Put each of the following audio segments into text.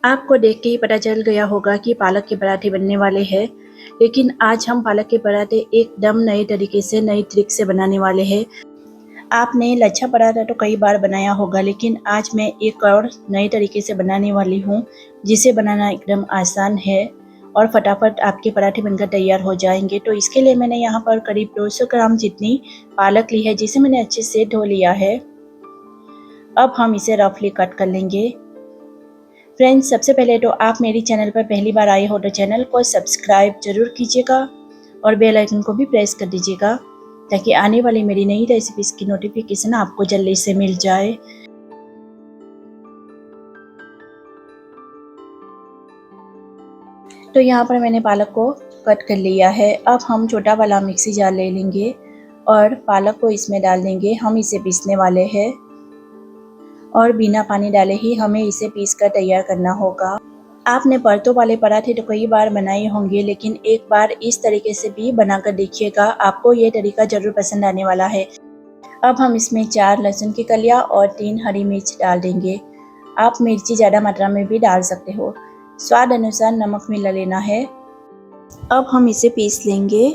आपको देख के ही पता चल गया होगा कि पालक के पराठे बनने वाले हैं, लेकिन आज हम पालक के पराठे एकदम नए तरीके से, नई ट्रिक से बनाने वाले हैं। आपने लच्छा पराठा तो कई बार बनाया होगा, लेकिन आज मैं एक और नए तरीके से बनाने वाली हूँ, जिसे बनाना एकदम आसान है और फटाफट आपके पराठे बनकर तैयार हो जाएंगे। तो इसके लिए मैंने यहाँ पर करीब 200 ग्राम जितनी पालक ली है, जिसे मैंने अच्छे से धो लिया है। अब हम इसे रफली कट कर लेंगे। फ्रेंड्स, सबसे पहले तो आप मेरी चैनल पर पहली बार आए हो तो चैनल को सब्सक्राइब जरूर कीजिएगा और बेल आइकन को भी प्रेस कर दीजिएगा, ताकि आने वाली मेरी नई रेसिपीज की नोटिफिकेशन आपको जल्दी से मिल जाए। तो यहाँ पर मैंने पालक को कट कर लिया है। अब हम छोटा वाला मिक्सी जार ले लेंगे और पालक को इसमें डाल देंगे। हम इसे पीसने वाले हैं और बिना पानी डाले ही हमें इसे पीस कर तैयार करना होगा। आपने परतों वाले पराठे तो कई बार बनाए होंगे, लेकिन एक बार इस तरीके से भी बनाकर देखिएगा, आपको ये तरीका जरूर पसंद आने वाला है। अब हम इसमें 4 लहसुन की कलियां और 3 हरी मिर्च डाल देंगे। आप मिर्ची ज़्यादा मात्रा में भी डाल सकते हो। स्वाद अनुसार नमक मिला लेना है। अब हम इसे पीस लेंगे।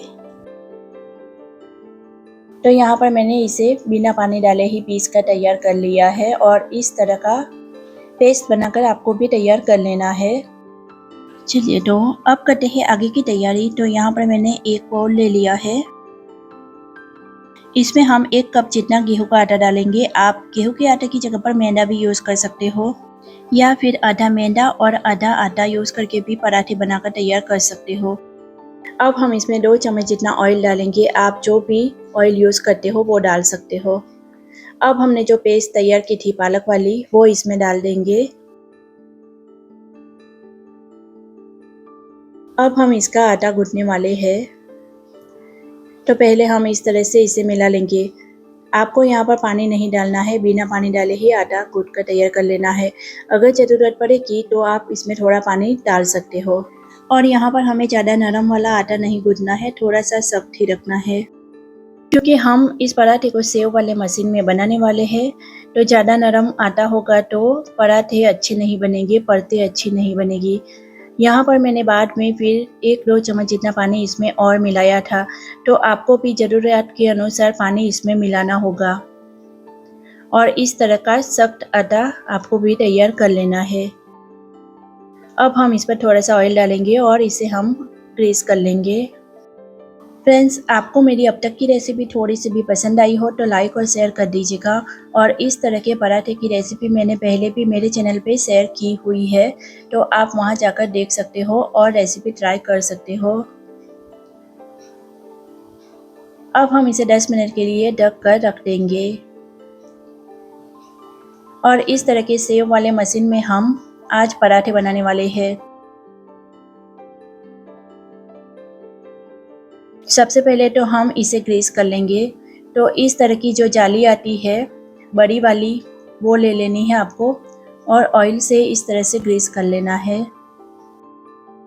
तो यहाँ पर मैंने इसे बिना पानी डाले ही पीस कर तैयार कर लिया है और इस तरह का पेस्ट बनाकर आपको भी तैयार कर लेना है। चलिए, तो अब करते हैं आगे की तैयारी। तो यहाँ पर मैंने एक बाउल ले लिया है। इसमें हम 1 कप जितना गेहूं का आटा डालेंगे। आप गेहूं के आटे की जगह पर मैदा भी यूज़ कर सकते हो, या फिर आधा मैदा और आधा आटा यूज़ करके भी पराठे बनाकर तैयार कर सकते हो। अब हम इसमें 2 चम्मच जितना ऑयल डालेंगे। आप जो भी ऑयल यूज़ करते हो वो डाल सकते हो। अब हमने जो पेस्ट तैयार की थी पालक वाली, वो इसमें डाल देंगे। अब हम इसका आटा गूंथने वाले हैं। तो पहले हम इस तरह से इसे मिला लेंगे। आपको यहाँ पर पानी नहीं डालना है, बिना पानी डाले ही आटा गूंथ कर तैयार कर लेना है। अगर ज़रूरत पड़ेगी तो आप इसमें थोड़ा पानी डाल सकते हो। और यहाँ पर हमें ज़्यादा नरम वाला आटा नहीं गूंथना है, थोड़ा सा सख्त ही रखना है, क्योंकि हम इस पराठे को सेव वाले मशीन में बनाने वाले हैं। तो ज़्यादा नरम आटा होगा तो पराठे अच्छे नहीं बनेंगे, परतें अच्छी नहीं बनेगी। यहाँ पर मैंने बाद में फिर 1-2 चम्मच जितना पानी इसमें और मिलाया था, तो आपको भी ज़रूरत के अनुसार पानी इसमें मिलाना होगा। और इस तरह का सख्त आटा आपको भी तैयार कर लेना है। अब हम इस पर थोड़ा सा ऑयल डालेंगे और इसे हम ग्रीस कर लेंगे। फ्रेंड्स, आपको मेरी अब तक की रेसिपी थोड़ी सी भी पसंद आई हो तो लाइक और शेयर कर दीजिएगा। और इस तरह के पराठे की रेसिपी मैंने पहले भी मेरे चैनल पे शेयर की हुई है, तो आप वहां जाकर देख सकते हो और रेसिपी ट्राई कर सकते हो। अब हम इसे 10 मिनट के लिए ढक कर रख देंगे। और इस तरह के सेव वाले मशीन में हम आज पराठे बनाने वाले हैं। सबसे पहले तो हम इसे ग्रीस कर लेंगे। तो इस तरह की जो जाली आती है बड़ी वाली, वो ले लेनी है आपको और ऑयल से इस तरह से ग्रीस कर लेना है।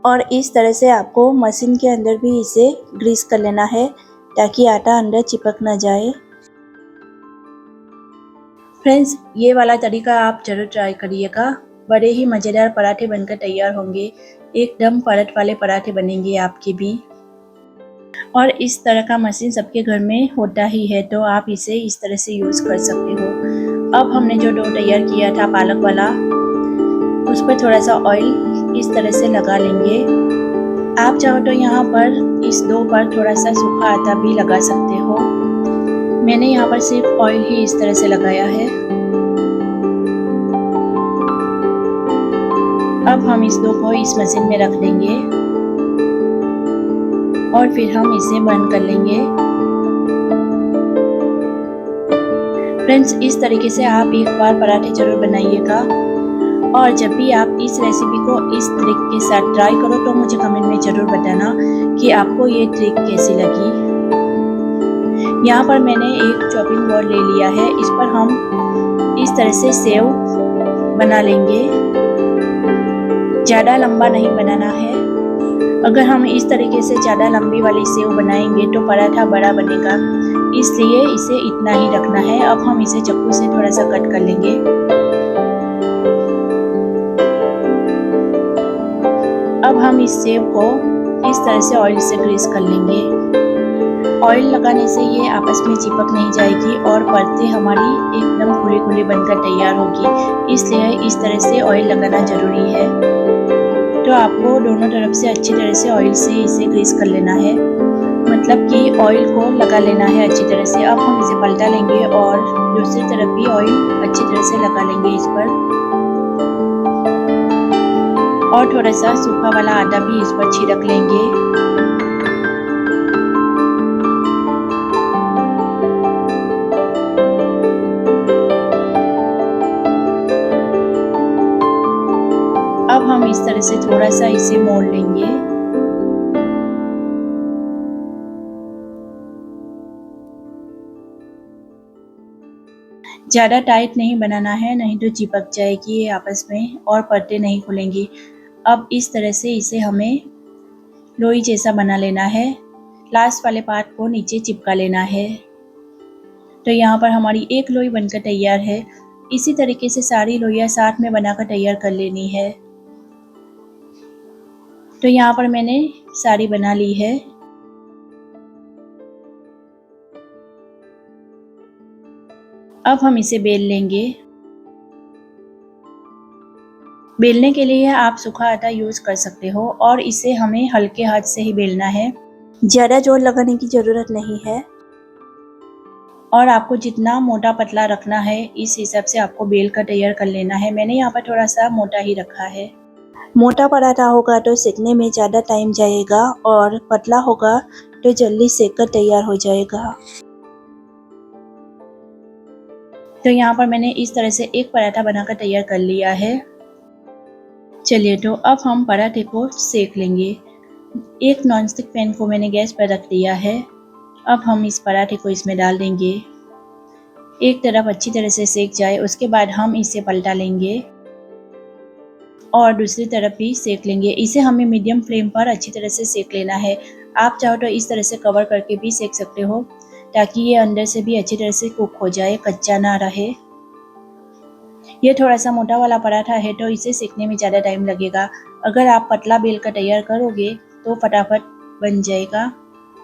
और इस तरह से आपको मशीन के अंदर भी इसे ग्रीस कर लेना है, ताकि आटा अंदर चिपक ना जाए। फ्रेंड्स, ये वाला तरीका आप जरूर ट्राई करिएगा। बड़े ही मज़ेदार पराठे बनकर तैयार होंगे। एकदम परत वाले पराठे बनेंगे आपके भी। और इस तरह का मशीन सबके घर में होता ही है, तो आप इसे इस तरह से यूज़ कर सकते हो। अब हमने जो डो तैयार किया था पालक वाला, उस पर थोड़ा सा ऑयल इस तरह से लगा लेंगे। आप चाहो तो यहाँ पर इस डो पर थोड़ा सा सूखा आटा भी लगा सकते हो। मैंने यहाँ पर सिर्फ ऑयल ही इस तरह से लगाया है। अब हम इस डो को इस मशीन में रख देंगे और फिर हम इसे बंद कर लेंगे। फ्रेंड्स, इस तरीके से आप एक बार पराठे जरूर बनाइएगा। और जब भी आप इस रेसिपी को इस ट्रिक के साथ ट्राई करो तो मुझे कमेंट में ज़रूर बताना कि आपको ये ट्रिक कैसी लगी। यहाँ पर मैंने एक चॉपिंग बोर्ड ले लिया है। इस पर हम इस तरह से सेव बना लेंगे। ज़्यादा लंबा नहीं बनाना है। अगर हम इस तरीके से ज़्यादा लंबी वाली सेव बनाएंगे तो पराठा बड़ा बनेगा, इसलिए इसे इतना ही रखना है। अब हम इसे चाकू से थोड़ा सा कट कर लेंगे। अब हम इस सेव को इस तरह से ऑयल से ग्रीस कर लेंगे। ऑयल लगाने से ये आपस में चिपक नहीं जाएगी और परतें हमारी एकदम खुली खुली बनकर तैयार होगी, इसलिए इस तरह से ऑयल लगाना ज़रूरी है। तो आपको दोनों तरफ से अच्छी तरह से ऑयल से इसे ग्रीस कर लेना है, मतलब कि ऑयल को लगा लेना है अच्छी तरह से। अब हम इसे पलटा लेंगे और दूसरी तरफ भी ऑयल अच्छी तरह से लगा लेंगे इस पर, और थोड़ा सा सूखा वाला आटा भी इस पर छिड़क लेंगे। अब हम इस तरह से थोड़ा सा इसे मोड़ लेंगे। ज़्यादा टाइट नहीं बनाना है, नहीं तो चिपक जाएगी ये आपस में और परतें नहीं खुलेंगी। अब इस तरह से इसे हमें लोई जैसा बना लेना है, लास्ट वाले पार्ट को नीचे चिपका लेना है। तो यहाँ पर हमारी एक लोई बनकर तैयार है। इसी तरीके से सारी लोइयाँ साथ में बनाकर तैयार कर लेनी है। तो यहाँ पर मैंने सारी बना ली है। अब हम इसे बेल लेंगे। बेलने के लिए आप सूखा आटा यूज़ कर सकते हो और इसे हमें हल्के हाथ से ही बेलना है, ज़्यादा जोर लगाने की ज़रूरत नहीं है। और आपको जितना मोटा पतला रखना है इस हिसाब से आपको बेल कर तैयार कर लेना है। मैंने यहाँ पर थोड़ा सा मोटा ही रखा है। मोटा पराठा होगा तो सेकने में ज़्यादा टाइम जाएगा और पतला होगा तो जल्दी सेक कर तैयार हो जाएगा। तो यहाँ पर मैंने इस तरह से एक पराठा बनाकर तैयार कर लिया है। चलिए, तो अब हम पराठे को सेक लेंगे। एक नॉनस्टिक पैन को मैंने गैस पर रख दिया है। अब हम इस पराठे को इसमें डाल देंगे। एक तरफ अच्छी तरह से सेक जाए उसके बाद हम इसे पलटा लेंगे और दूसरी तरफ भी सेक लेंगे। इसे हमें मीडियम फ्लेम पर अच्छी तरह से सेक लेना है। आप चाहो तो इस तरह से कवर करके भी सेक सकते हो ताकि ये अंदर से भी अच्छी तरह से कुक हो जाए, कच्चा ना रहे। ये थोड़ा सा मोटा वाला पराठा है तो इसे सेकने में ज़्यादा टाइम लगेगा। अगर आप पतला बेल कर तैयार करोगे तो फटाफट बन जाएगा,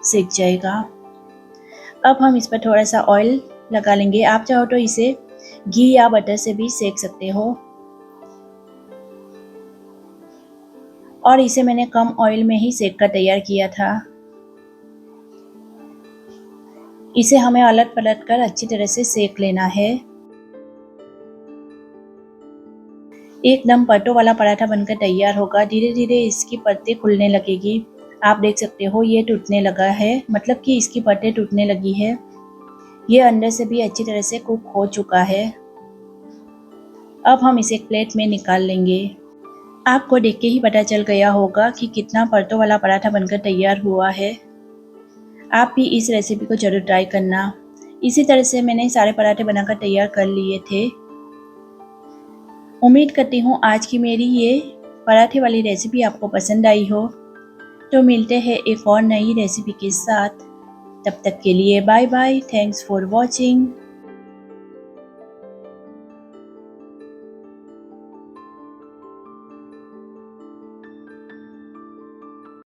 सेक जाएगा। अब हम इस पर थोड़ा सा ऑयल लगा लेंगे। आप चाहो तो इसे घी या बटर से भी सेक सकते हो। और इसे मैंने कम ऑयल में ही सेक कर तैयार किया था। इसे हमें अलट पलट कर अच्छी तरह से सेक लेना है। एकदम परतों वाला पराठा बनकर तैयार होगा। धीरे धीरे इसकी परतें खुलने लगेगी। आप देख सकते हो ये टूटने लगा है, मतलब कि इसकी परतें टूटने लगी है। ये अंदर से भी अच्छी तरह से कुक हो चुका है। अब हम इसे एक प्लेट में निकाल लेंगे। आपको देख के ही पता चल गया होगा कि कितना परतों वाला पराठा बनकर तैयार हुआ है। आप भी इस रेसिपी को जरूर ट्राई करना। इसी तरह से मैंने सारे पराठे बनाकर तैयार कर लिए थे। उम्मीद करती हूँ आज की मेरी ये पराठे वाली रेसिपी आपको पसंद आई हो। तो मिलते हैं एक और नई रेसिपी के साथ। तब तक के लिए bye bye. Thanks for watching.